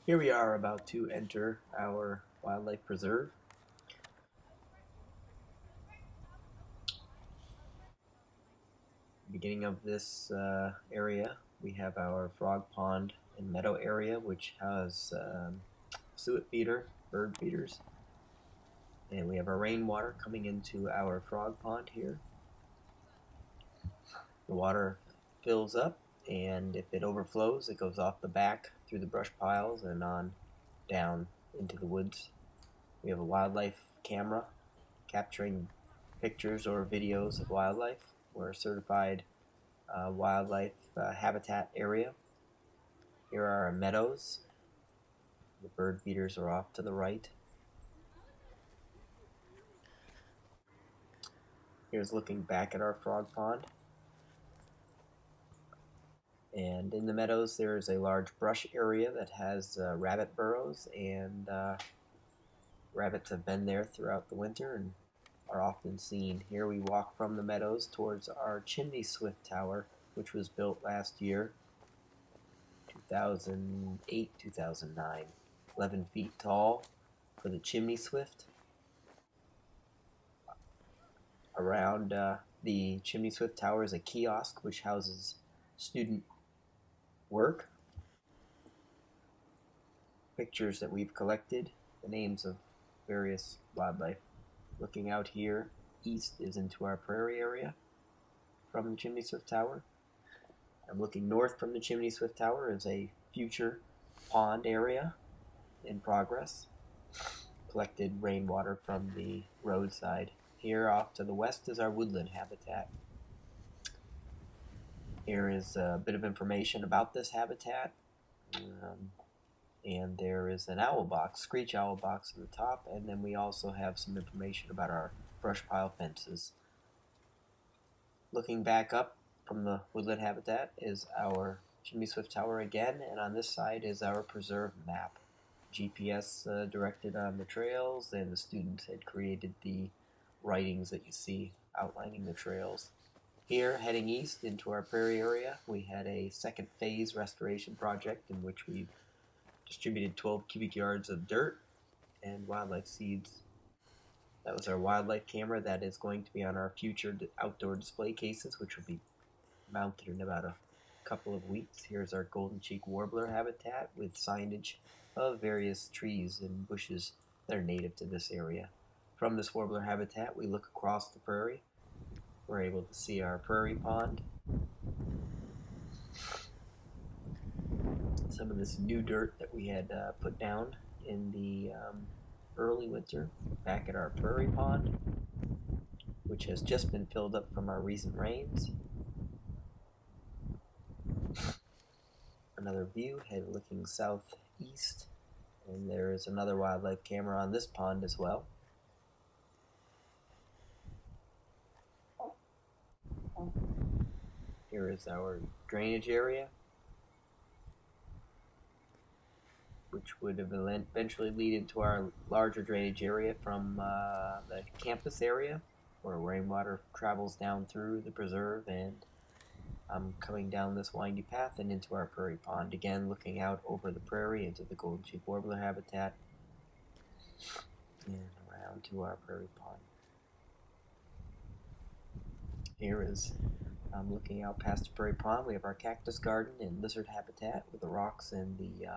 Here we are about to enter our wildlife preserve. Beginning of this area, we have our frog pond and meadow area, which has suet feeder, bird feeders. And we have our rainwater coming into our frog pond here. The water fills up, and if it overflows, it goes off the back through the brush piles and on down into the woods. We have a wildlife camera capturing pictures or videos of wildlife. We're a certified wildlife habitat area. Here are our meadows. The bird feeders are off to the right. Here's looking back at our frog pond. And in the meadows there is a large brush area that has rabbit burrows, and rabbits have been there throughout the winter and are often seen. Here we walk from the meadows towards our chimney swift tower, which was built last year, 2008, 2009. 11 feet tall for the chimney swift. Around the chimney swift tower is a kiosk which houses student work. Pictures that we've collected, the names of various wildlife. Looking out here east is into our prairie area from the chimney swift tower. I'm looking north from the chimney swift tower is a future pond area in progress. Collected rainwater from the roadside. Here off to the west is our woodland habitat. Here is a bit of information about this habitat. And there is an owl box, screech owl box at the top, and then we also have some information about our brush pile fences. Looking back up from the woodland habitat is our chimney swift tower again, and on this side is our preserve map. GPS directed on the trails, and the students had created the writings that you see outlining the trails. Here, heading east into our prairie area, we had a second phase restoration project in which we distributed 12 cubic yards of dirt and wildlife seeds. That was our wildlife camera that is going to be on our future outdoor display cases, which will be mounted in about a couple of weeks. Here's our golden cheek warbler habitat with signage of various trees and bushes that are native to this area. From this warbler habitat, we look across the prairie. We're able to see our prairie pond. Some of this new dirt that we had put down in the early winter back at our prairie pond, which has just been filled up from our recent rains. Another view, head looking southeast, and there is another wildlife camera on this pond as well. Here is our drainage area, which would eventually lead into our larger drainage area from the campus area, where rainwater travels down through the preserve and coming down this windy path and into our prairie pond. Again, looking out over the prairie into the golden cheek warbler habitat and around to our prairie pond. Here is looking out past the prairie pond. We have our cactus garden and lizard habitat with the rocks and the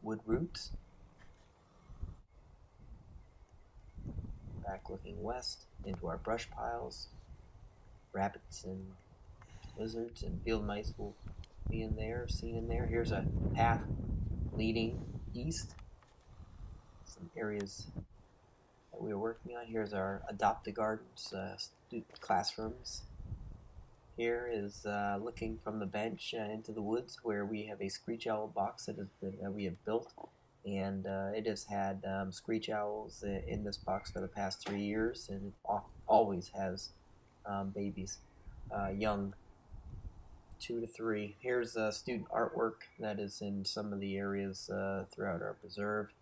wood roots. Back looking west into our brush piles. Rabbits and lizards and field mice will be in there, seen in there. Here's a path leading east. Some areas that we are working on. Here's our adopt-a-gardens classrooms. Here is looking from the bench into the woods, where we have a screech owl box that we have built, and it has had screech owls in this box for the past 3 years, and it always has babies, young 2 to 3. Here's student artwork that is in some of the areas throughout our preserve.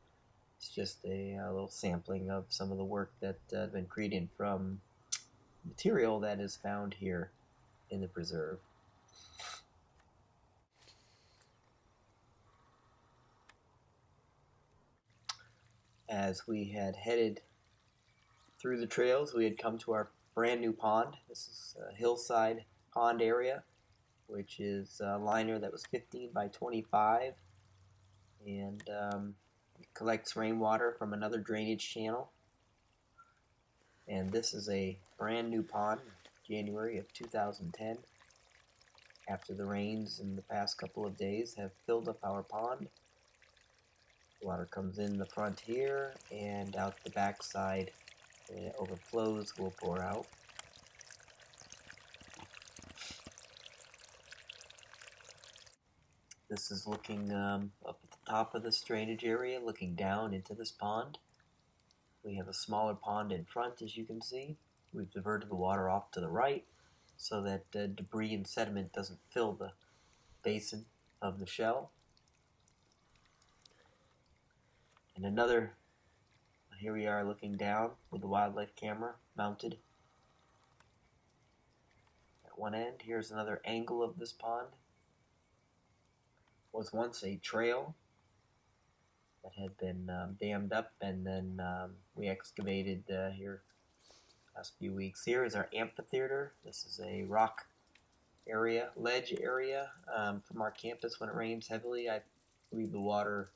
It's just a little sampling of some of the work that has been created from material that is found here in the preserve. As we had headed through the trails, we had come to our brand new pond. This is a hillside pond area, which is a liner that was 15 by 25, and it collects rainwater from another drainage channel. And this is a brand new pond, January of 2010. After the rains in the past couple of days have filled up our pond, water comes in the front here and out the back side. When it overflows, will pour out. This is looking up at the top of this drainage area, looking down into this pond. We have a smaller pond in front, as you can see. We've diverted the water off to the right so that debris and sediment doesn't fill the basin of the shell. And here we are looking down with the wildlife camera mounted at one end. Here's another angle of this pond. It was once a trail that had been dammed up, and then we excavated here last few weeks. Here is our amphitheater. This is a rock area, ledge area from our campus. When it rains heavily, I believe the water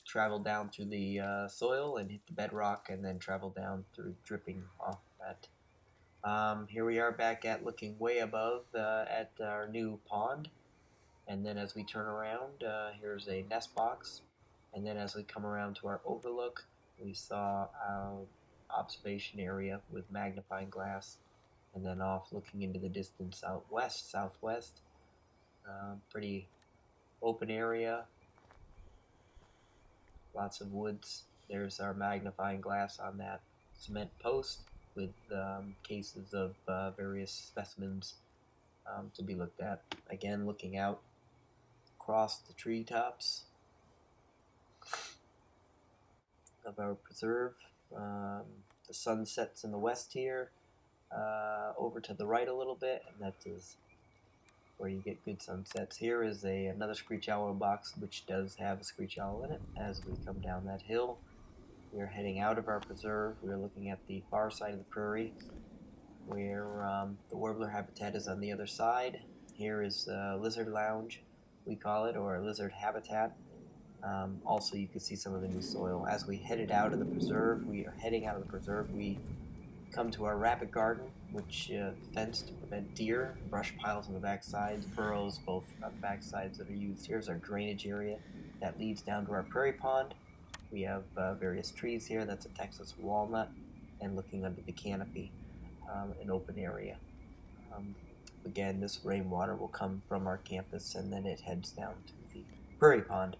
travel down through the soil and hit the bedrock, and then travel down through dripping off that. Here we are back at looking way above at our new pond, and then as we turn around, here's a nest box, and then as we come around to our overlook, we saw our observation area with magnifying glass, and then off looking into the distance out west, southwest, pretty open area. Lots of woods. There's our magnifying glass on that cement post with cases of various specimens to be looked at. Again, looking out across the treetops of our preserve. The sun sets in the west here, over to the right a little bit, and that is where you get good sunsets. Here is another screech owl box, which does have a screech owl in it. As we come down that hill, we are heading out of our preserve. We are looking at the far side of the prairie, where the warbler habitat is on the other side. Here is lizard lounge, we call it, or lizard habitat. Also, you can see some of the new soil. As we headed out of the preserve, we come to our rabbit garden, which fenced to prevent deer, brush piles on the back sides, burrows both on the back sides that are used. Here's our drainage area that leads down to our prairie pond. We have various trees here. That's a Texas walnut, and looking under the canopy, an open area. Again, this rainwater will come from our campus, and then it heads down to the prairie pond.